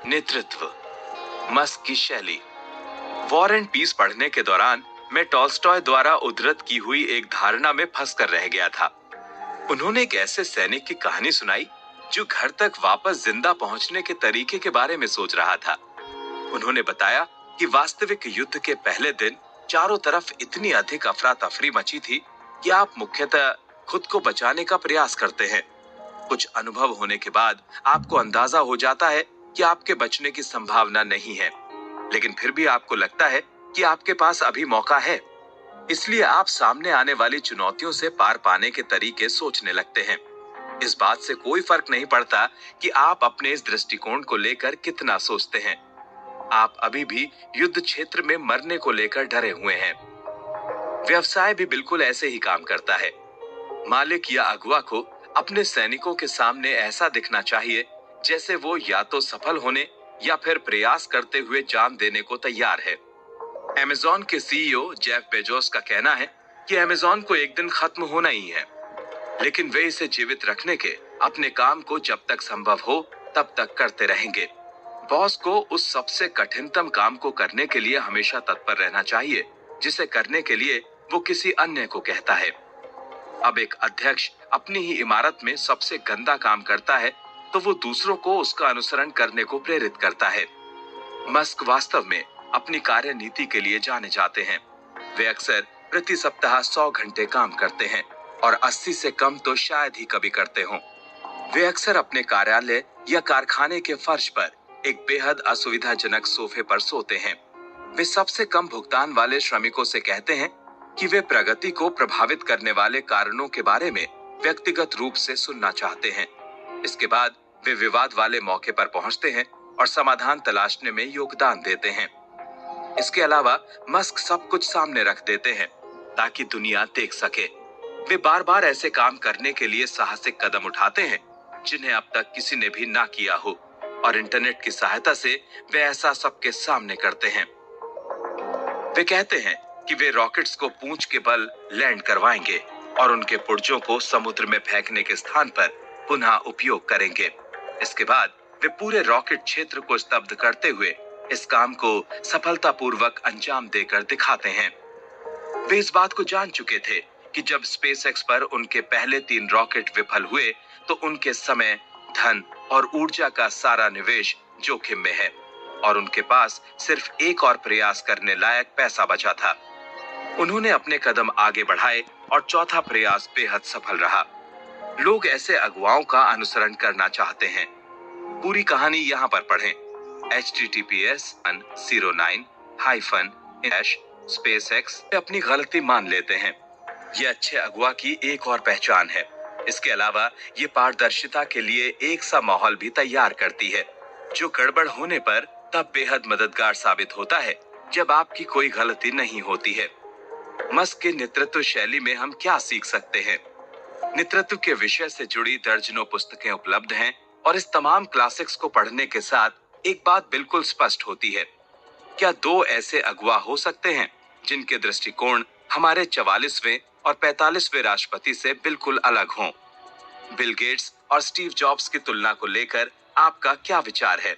नेतृत्व, मस्क की शैली। वॉर एंड पीस पढ़ने के दौरान मैं टॉल्स्टॉय द्वारा उद्धृत की हुई एक धारणा में फंसकर रह गया था। उन्होंने एक ऐसे सैनिक की कहानी सुनाई जो घर तक वापस जिंदा पहुंचने के तरीके के बारे में सोच रहा था। उन्होंने बताया कि वास्तविक युद्ध के पहले दिन चारों तरफ इतनी अधिक अफरा तफरी मची थी कि आप मुख्यतः खुद को बचाने का प्रयास करते हैं। कुछ अनुभव होने के बाद आपको अंदाजा हो जाता है कि आपके बचने की संभावना नहीं है, लेकिन फिर भी आपको लगता है कि आपके पास अभी मौका है। इसलिए आप सामने आने वाली चुनौतियों से पार पाने के तरीके सोचने लगते हैं। इस बात से कोई फर्क नहीं पड़ता कि आप अपने इस दृष्टिकोण को लेकर कितना सोचते हैं। आप अभी भी युद्ध क्षेत्र में मरने को लेकर डरे हुए हैं। व्यवसाय भी बिल्कुल ऐसे ही काम करता है। मालिक या अगुवा को अपने सैनिकों के सामने ऐसा दिखना चाहिए जैसे वो या तो सफल होने या फिर प्रयास करते हुए जान देने को तैयार है। अमेज़न के सीईओ जेफ बेजोस का कहना है कि अमेज़न को एक दिन खत्म होना ही है, लेकिन वे इसे जीवित रखने के अपने काम को जब तक संभव हो तब तक करते रहेंगे। बॉस को उस सबसे कठिनतम काम को करने के लिए हमेशा तत्पर रहना चाहिए जिसे करने के लिए वो किसी अन्य को कहता है। अब एक अध्यक्ष अपनी ही इमारत में सबसे गंदा काम करता है तो वो दूसरों को उसका अनुसरण करने को प्रेरित करता है। मस्क वास्तव में अपनी कार्यनीति के लिए जाने जाते हैं। वे अक्सर प्रति सप्ताह 100 घंटे काम करते हैं और 80 से कम तो शायद ही कभी करते हों। वे अक्सर अपने कार्यालय या कारखाने के फर्श पर एक बेहद असुविधाजनक सोफे पर सोते हैं। वे सबसे कम भुगतान वाले श्रमिकों से कहते हैं कि वे प्रगति को प्रभावित करने वाले कारणों के बारे में व्यक्तिगत रूप से सुनना चाहते हैं। इसके बाद वे विवाद वाले मौके पर पहुंचते हैं और समाधान तलाशने में योगदान देते हैं। इसके अलावा मस्क सब कुछ सामने रख देते हैं ताकि दुनिया देख सके। वे बार बार ऐसे काम करने के लिए साहसिक कदम उठाते हैं जिन्हें अब तक किसी ने भी ना किया हो, और इंटरनेट की सहायता से वे ऐसा सबके सामने करते हैं। वे कहते हैं कि वे रॉकेट्स को पूंछ के बल लैंड करवाएंगे और उनके पुर्जों को समुद्र में फेंकने के स्थान पर पुनः उपयोग करेंगे। इसके बाद वे पूरे रॉकेट क्षेत्र को स्तब्ध करते हुए इस काम को सफलतापूर्वक अंजाम देकर दिखाते हैं। वे इस बात को जान चुके थे कि जब स्पेसएक्स पर उनके पहले 3 रॉकेट विफल हुए तो उनके समय, धन और ऊर्जा का सारा निवेश जोखिम में है और उनके पास सिर्फ एक और प्रयास करने लायक पैसा बचा था। उन्होंने अपने कदम आगे बढ़ाए और चौथा प्रयास बेहद सफल रहा। लोग ऐसे अगुवाओं का अनुसरण करना चाहते हैं। पूरी कहानी यहाँ पर पढ़ें। https://SpaceX अपनी गलती मान लेते हैं। ये अच्छे अगुवा की एक और पहचान है। इसके अलावा ये पारदर्शिता के लिए एक सा माहौल भी तैयार करती है जो गड़बड़ होने पर तब बेहद मददगार साबित होता है जब आपकी कोई गलती नहीं होती है। मस्क के नेतृत्व शैली में हम क्या सीख सकते हैं? नेतृत्व के विषय से जुड़ी दर्जनों पुस्तकें उपलब्ध हैं और इस तमाम क्लासिक्स को पढ़ने के साथ एक बात बिल्कुल स्पष्ट होती है। क्या 2 ऐसे अगुवा हो सकते हैं जिनके दृष्टिकोण हमारे 44वें और 45वें राष्ट्रपति से बिल्कुल अलग हों? बिल गेट्स और स्टीव जॉब्स की तुलना को लेकर आपका क्या विचार है?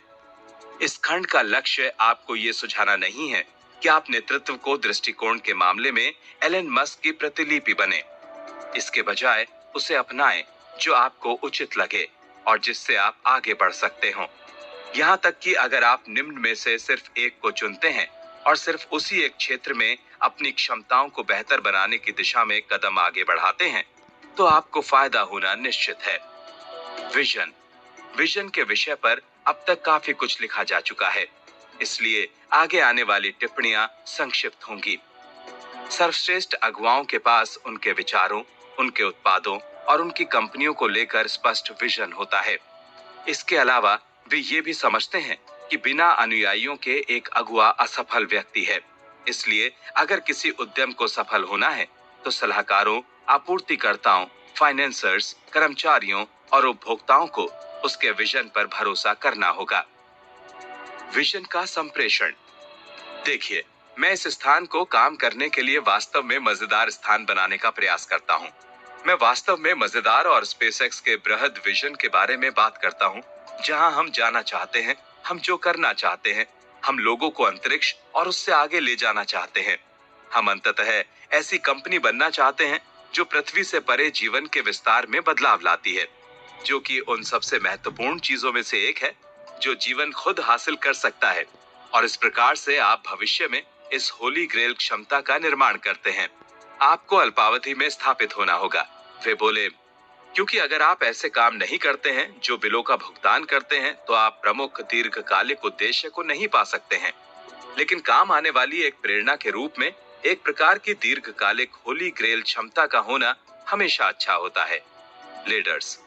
इस खंड का लक्ष्य आपको ये सुझाना नहीं है कि आप नेतृत्व को दृष्टिकोण के मामले में एलन मस्क की प्रतिलिपि बने। इसके बजाय उसे अपनाएं जो आपको उचित लगे और जिससे आप आगे बढ़ सकते हो। यहाँ तक कि अगर आप निम्न में से सिर्फ एक को चुनते हैं और सिर्फ उसी एक क्षेत्र में अपनी क्षमताओं को बेहतर बनाने की दिशा में कदम आगे बढ़ाते हैं तो आपको फायदा होना निश्चित है। विजन। विजन के विषय पर अब तक काफी कुछ लिखा जा चुका है, इसलिए आगे आने वाली टिप्पणियां संक्षिप्त होंगी। सर्वश्रेष्ठ अगुवाओं के पास उनके विचारों, उनके उत्पादों और उनकी कंपनियों को लेकर स्पष्ट विजन होता है। इसके अलावा वे ये भी समझते हैं कि बिना अनुयायियों के एक अगुवा असफल व्यक्ति है। इसलिए अगर किसी उद्यम को सफल होना है तो सलाहकारों, आपूर्तिकर्ताओं, फाइनेंसर्स, कर्मचारियों और उपभोक्ताओं को उसके विजन पर भरोसा करना होगा। विजन का संप्रेषण। देखिए, मैं इस स्थान को काम करने के लिए वास्तव में मजेदार स्थान बनाने का प्रयास करता हूँ। मैं वास्तव में मजेदार और स्पेसएक्स के बृहद विजन के बारे में बात करता हूँ। जहाँ हम जाना चाहते हैं, हम जो करना चाहते हैं, हम लोगों को अंतरिक्ष और उससे आगे ले जाना चाहते हैं। हम अंततः ऐसी कंपनी बनना चाहते हैं जो पृथ्वी से परे जीवन के विस्तार में बदलाव लाती है, जो कि उन सबसे महत्वपूर्ण चीजों में से एक है जो जीवन खुद हासिल कर सकता है। और इस प्रकार से आप भविष्य में इस होली ग्रेल क्षमता का निर्माण करते हैं। आपको अल्पावधि में स्थापित होना होगा। वे बोले, क्योंकि अगर आप ऐसे काम नहीं करते हैं जो बिलों का भुगतान करते हैं, तो आप प्रमुख दीर्घकालिक उद्देश्य को नहीं पा सकते हैं। लेकिन काम आने वाली एक प्रेरणा के रूप में एक प्रकार की दीर्घकालिक होली ग्रेल क्षमता का होना हमेशा अच्छा होता है। लीडर्स,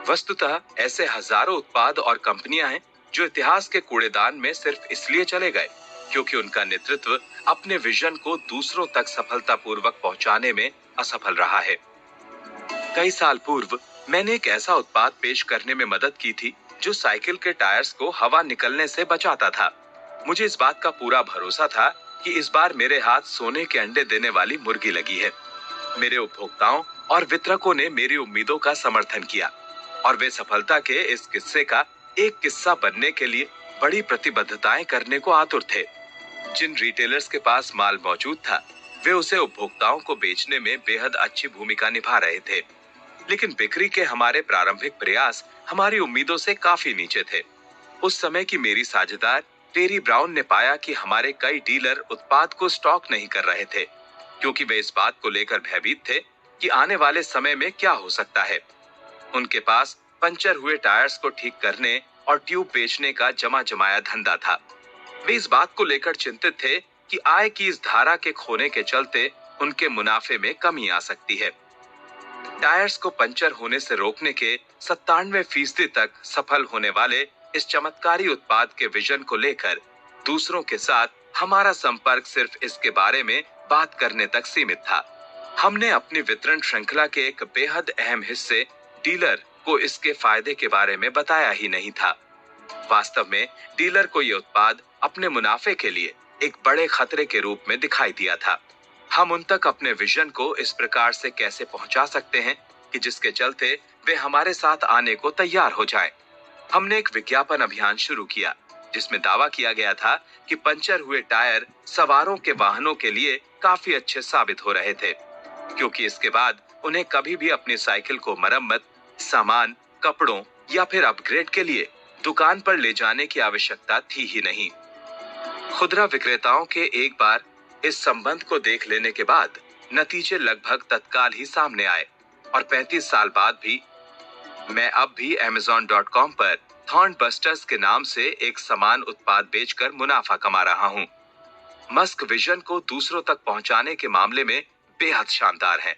वस्तुतः ऐसे हजारों उत्पाद और कंपनियां हैं जो इतिहास के कूड़ेदान में सिर्फ इसलिए चले गए क्योंकि उनका नेतृत्व अपने विजन को दूसरों तक सफलतापूर्वक पहुंचाने में असफल रहा है। कई साल पूर्व मैंने एक ऐसा उत्पाद पेश करने में मदद की थी जो साइकिल के टायर्स को हवा निकलने से बचाता था। मुझे इस बात का पूरा भरोसा था कि इस बार मेरे हाथ सोने के अंडे देने वाली मुर्गी लगी है। मेरे उपभोक्ताओं और वितरकों ने मेरी उम्मीदों का समर्थन किया और वे सफलता के इस किस्से का एक किस्सा बनने के लिए बड़ी प्रतिबद्धताएं करने को आतुर थे। जिन रिटेलर्स के पास माल मौजूद था, वे उसे उपभोक्ताओं को बेचने में बेहद अच्छी भूमिका निभा रहे थे। लेकिन बिक्री के हमारे प्रारंभिक प्रयास हमारी उम्मीदों से काफी नीचे थे। उस समय की मेरी साझेदार टेरी ब्राउन ने पाया कि हमारे कई डीलर उत्पाद को स्टॉक नहीं कर रहे थे, क्योंकि वे इस बात को लेकर भयभीत थे कि आने वाले समय में क्या हो सकता है। उनके पास पंचर हुए टायर्स को ठीक करने और ट्यूब बेचने का जमा जमाया धंधा था। वे इस बात को लेकर चिंतित थे कि आय की इस धारा के खोने के चलते उनके मुनाफे में कमी आ सकती है। टायर्स को पंचर होने से रोकने के 97% तक सफल होने वाले इस चमत्कारी उत्पाद के विजन को लेकर दूसरों के साथ हमारा संपर्क सिर्फ इसके बारे में बात करने तक सीमित था। हमने अपनी वितरण श्रृंखला के एक बेहद अहम हिस्से डीलर को इसके फायदे के बारे में बताया ही नहीं था। वास्तव में डीलर को यह उत्पाद अपने मुनाफे के लिए एक बड़े खतरे के रूप में दिखाई दिया था। हम उन तक अपने विजन को इस प्रकार से कैसे पहुंचा सकते हैं कि जिसके चलते वे हमारे साथ आने को तैयार हो जाएं। हमने एक विज्ञापन अभियान शुरू किया जिसमें दावा किया गया था कि पंचर हुए टायर सवारों के वाहनों के लिए काफी अच्छे साबित हो रहे थे, क्योंकि इसके बाद उन्हें कभी भी अपनी साइकिल को मरम्मत, सामान, कपड़ों या फिर अपग्रेड के लिए दुकान पर ले जाने की आवश्यकता थी ही नहीं। खुदरा विक्रेताओं के एक बार इस संबंध को देख लेने के बाद नतीजे लगभग तत्काल ही सामने आए और 35 साल बाद भी मैं अब भी Amazon.com पर थॉर्नबस्टर्स के नाम से एक समान उत्पाद बेचकर मुनाफा कमा रहा हूं। मस्क विजन को दूसरों तक पहुंचाने के मामले में बेहद शानदार है।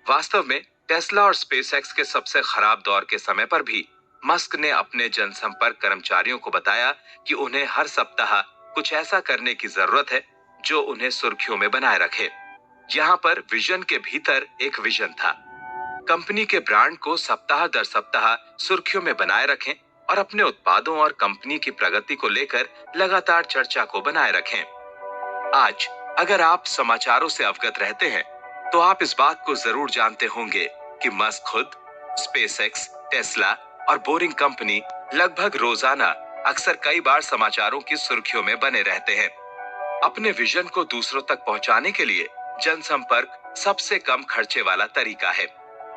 वास्तव में टेस्ला और स्पेसएक्स के सबसे खराब दौर के समय पर भी मस्क ने अपने जनसंपर्क कर्मचारियों को बताया कि उन्हें हर सप्ताह कुछ ऐसा करने की जरूरत है जो उन्हें सुर्खियों में बनाए रखे। यहाँ पर विजन के भीतर एक विजन था। कंपनी के ब्रांड को सप्ताह दर सप्ताह सुर्खियों में बनाए रखें और अपने उत्पादों और कंपनी की प्रगति को लेकर लगातार चर्चा को बनाए रखें। आज अगर आप समाचारों से अवगत रहते हैं तो आप इस बात को जरूर जानते होंगे कि मस्क खुद, स्पेसएक्स, टेस्ला और बोरिंग कंपनी लगभग रोजाना अक्सर कई बार समाचारों की सुर्खियों में बने रहते हैं। अपने विजन को दूसरों तक पहुंचाने के लिए जनसंपर्क सबसे कम खर्चे वाला तरीका है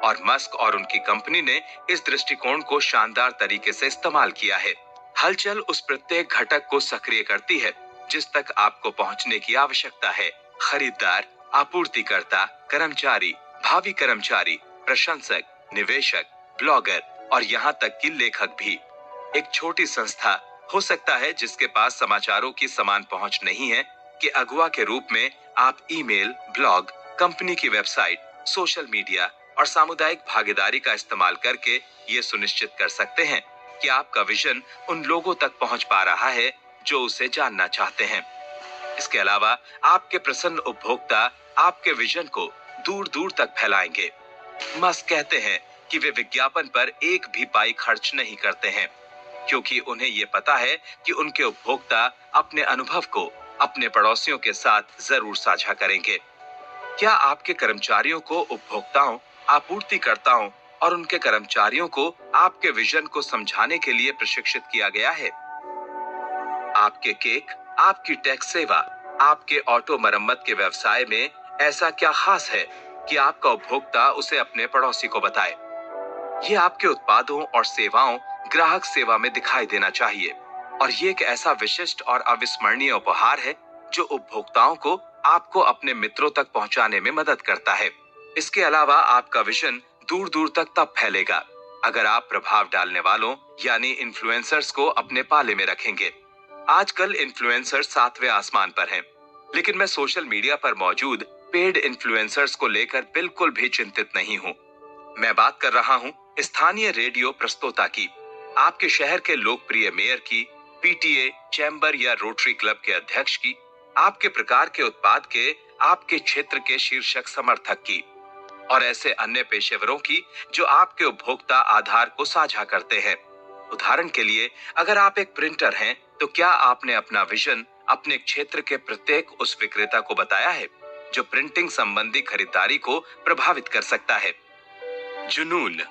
और मस्क और उनकी कंपनी ने इस दृष्टिकोण को शानदार तरीके से इस्तेमाल किया है। हलचल उस प्रत्येक घटक को सक्रिय करती है जिस तक आपको पहुंचने की आवश्यकता है। खरीदार, आपूर्तिकर्ता, कर्मचारी, भावी कर्मचारी, प्रशंसक, निवेशक, ब्लॉगर और यहाँ तक कि लेखक भी। एक छोटी संस्था हो सकता है जिसके पास समाचारों की समान पहुंच नहीं है कि अगुवा के रूप में आप ईमेल, ब्लॉग, कंपनी की वेबसाइट, सोशल मीडिया और सामुदायिक भागीदारी का इस्तेमाल करके ये सुनिश्चित कर सकते हैं कि आपका विजन उन लोगों तक पहुंच पा रहा है जो उसे जानना चाहते हैं। इसके अलावा आपके प्रसन्न उपभोक्ता आपके विजन को दूर दूर तक फैलाएंगे। मस्क कहते हैं कि वे विज्ञापन पर एक भी पाई खर्च नहीं करते हैं, क्योंकि उन्हें ये पता है कि उनके उपभोक्ता अपने अनुभव को अपने पड़ोसियों के साथ जरूर साझा करेंगे। क्या आपके कर्मचारियों को उपभोक्ताओं, आपूर्तिकर्ताओं और उनके कर्मचारियों को आपके विजन को समझाने के लिए प्रशिक्षित किया गया है? आपके केक, आपकी टैक्स सेवा, आपके ऑटो मरम्मत के व्यवसाय में ऐसा क्या खास है कि आपका उपभोक्ता उसे अपने पड़ोसी को बताए? ये आपके उत्पादों और सेवाओं ग्राहक सेवा में दिखाई देना चाहिए, और ये एक ऐसा विशिष्ट और अविस्मरणीय उपहार है जो उपभोक्ताओं को आपको अपने मित्रों तक पहुंचाने में मदद करता है। इसके अलावा आपका विजन दूर दूर तक तब फैलेगा अगर आप प्रभाव डालने वालों यानी इन्फ्लुएंसर्स को अपने पाले में रखेंगे। आजकल इन्फ्लुएंसर्स सातवें आसमान पर हैं, लेकिन मैं सोशल मीडिया पर मौजूद पेड इन्फ्लुएंसर्स को लेकर बिल्कुल भी चिंतित नहीं हूँ। मैं बात कर रहा हूँ स्थानीय रेडियो प्रस्तोता की, आपके शहर के लोकप्रिय मेयर की, पीटीए, चैम्बर या रोटरी क्लब के अध्यक्ष की, आपके प्रकार के उत्पाद के, आपके क्षेत्र के शीर्षक समर्थक की, और ऐसे अन्य पेशेवरों की जो आपके उपभोक्ता आधार को साझा करते हैं। उदाहरण के लिए, अगर आप एक प्रिंटर हैं, तो क्या आपने अपना विजन अपने क्षेत्र के प्रत्येक उस विक्रेता को बताया है जो प्रिंटिंग संबंधी खरीदारी को प्रभावित कर सकता है? जुनून।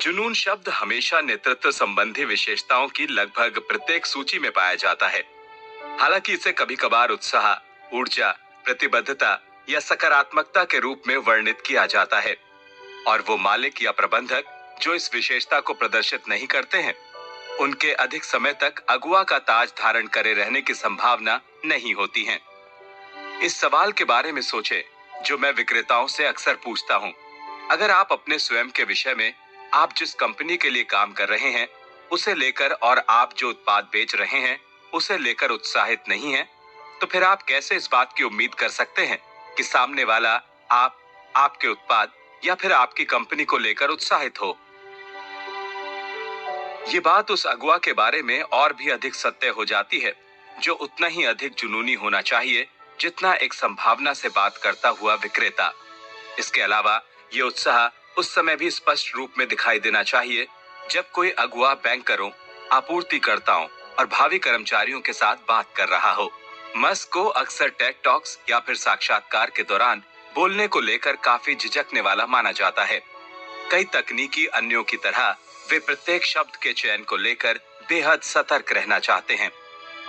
जुनून शब्द हमेशा नेतृत्व संबंधी विशेषताओं की लगभग प्रत्येक सूची में पाया जाता है। हालांकि इसे कभी-कभार उत्साह, ऊर्जा, प्रतिबद्धता या सकारात्मकता के रूप में वर्णित किया जाता है, और वो मालिक या प्रबंधक जो इस विशेषता को प्रदर्शित नहीं करते हैं, उनके अधिक समय तक अगुवा का ताज धारण करे रहने की संभावना नहीं होती है। इस सवाल के बारे में सोचें जो मैं विक्रेताओं से अक्सर पूछता हूँ। अगर आप अपने स्वयं के विषय में, आप जिस कंपनी के लिए काम कर रहे हैं उसे लेकर, और आप जो उत्पाद बेच रहे हैं उसे लेकर उत्साहित नहीं हैं, तो फिर आप कैसे इस बात की उम्मीद कर सकते हैं कि सामने वाला आपके उत्पाद या फिर आपकी कंपनी को लेकर उत्साहित हो? ये बात उस अगुवा के बारे में और भी अधिक सत्य हो जाती है जो उतना ही अधिक जुनूनी होना चाहिए जितना एक संभावना से बात करता हुआ विक्रेता। इसके अलावा ये उत्साह उस समय भी स्पष्ट रूप में दिखाई देना चाहिए जब कोई अगुवा बैंकरों, आपूर्तिकर्ताओं और भावी कर्मचारियों के साथ बात कर रहा हो। मस्क को अक्सर टेक टॉक्स या फिर साक्षात्कार के दौरान बोलने को लेकर काफी झिझकने वाला माना जाता है। कई तकनीकी अन्यों की तरह वे प्रत्येक शब्द के चयन को लेकर बेहद सतर्क रहना चाहते हैं,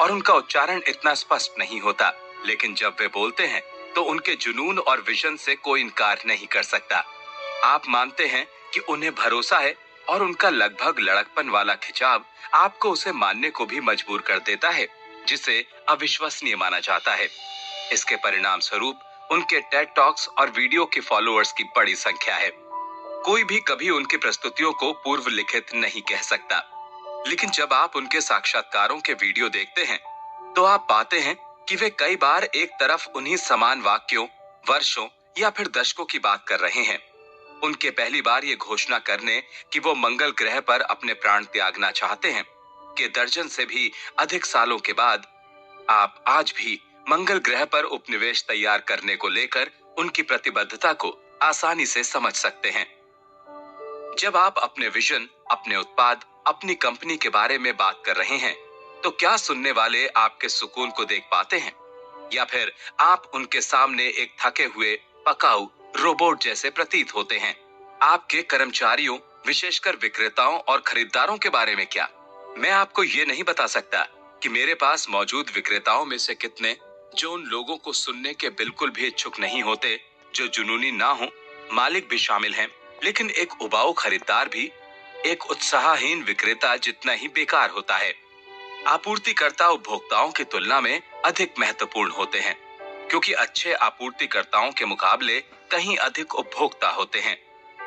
और उनका उच्चारण इतना स्पष्ट नहीं होता, लेकिन जब वे बोलते हैं तो उनके जुनून और विजन से कोई इनकार नहीं कर सकता। आप मानते हैं कि उन्हें भरोसा है, और उनका लगभग लड़कपन वाला खिंचाव आपको उसे मानने को भी मजबूर कर देता है, जिसे अविश्वसनीय माना जाता है। इसके परिणाम स्वरूप उनके टेड टॉक्स और वीडियो के फॉलोअर्स की बड़ी संख्या है। कोई भी कभी उनकी प्रस्तुतियों को पूर्व लिखित नहीं कह सकता, लेकिन जब आप उनके साक्षात्कारों के वीडियो देखते हैं तो आप पाते हैं कि वे कई बार एक तरफ उन्हीं समान वाक्यों, वर्षों या फिर दशकों की बात कर रहे हैं। उनके पहली बार ये घोषणा करने कि वो मंगल ग्रह पर अपने प्राण त्यागना चाहते हैं कि दर्जन से भी अधिक सालों के बाद आप आज भी मंगल ग्रह पर उपनिवेश तैयार करने को लेकर उनकी प्रतिबद्धता को आसानी से समझ सकते हैं। जब आप अपने विजन, अपने उत्पाद, अपनी कंपनी के बारे में बात कर रहे हैं, तो क्या सुनने वाले आपके सुकून को देख पाते हैं, या फिर आप उनके सामने एक थके हुए पकाऊ रोबोट जैसे प्रतीत होते हैं? आपके कर्मचारियों, विशेषकर विक्रेताओं और खरीदारों के बारे में क्या? मैं आपको ये नहीं बता सकता कि मेरे पास मौजूद विक्रेताओं में से कितने जो उन लोगों को सुनने के बिल्कुल भी इच्छुक नहीं होते जो जुनूनी ना हो। मालिक भी शामिल हैं, लेकिन एक उबाऊ खरीदार भी एक उत्साहहीन विक्रेता जितना ही बेकार होता है। आपूर्तिकर्ता उपभोक्ताओं की तुलना में अधिक महत्वपूर्ण होते हैं, क्योंकि अच्छे आपूर्तिकर्ताओं के मुकाबले कहीं अधिक उपभोक्ता होते हैं।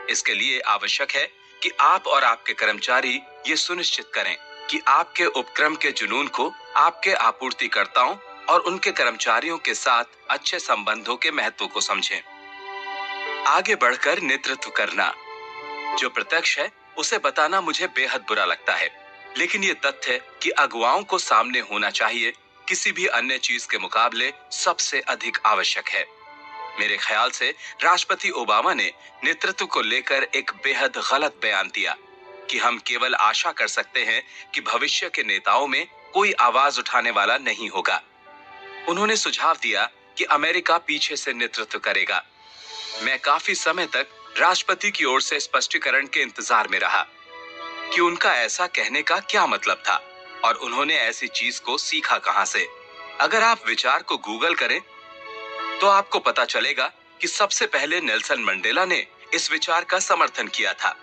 इसके लिए आवश्यक है कि आप और आपके कर्मचारी ये सुनिश्चित करें कि आपके उपक्रम के जुनून को आपके आपूर्तिकर्ताओं और उनके कर्मचारियों के साथ अच्छे संबंधों के महत्व को समझें। आगे बढ़कर नेतृत्व करना। जो प्रत्यक्ष है उसे बताना मुझे बेहद बुरा लगता है, लेकिन ये तथ्य कि अगुवाओं को सामने होना चाहिए किसी भी अन्य चीज के मुकाबले सबसे अधिक आवश्यक है। मेरे ख्याल से राष्ट्रपति ओबामा ने नेतृत्व को लेकर एक बेहद गलत बयान दिया कि हम केवल आशा कर सकते हैं कि भविष्य के नेताओं में कोई आवाज उठाने वाला नहीं होगा। उन्होंने सुझाव दिया कि अमेरिका पीछे से नेतृत्व करेगा। मैं काफी समय तक राष्ट्रपति की ओर से स्पष्टीकरण के इंतजार में रहा कि उनका ऐसा कहने का क्या मतलब था। और उन्होंने ऐसी चीज को सीखा कहां से। अगर आप विचार को गूगल करें तो आपको पता चलेगा कि सबसे पहले नेल्सन मंडेला ने इस विचार का समर्थन किया था।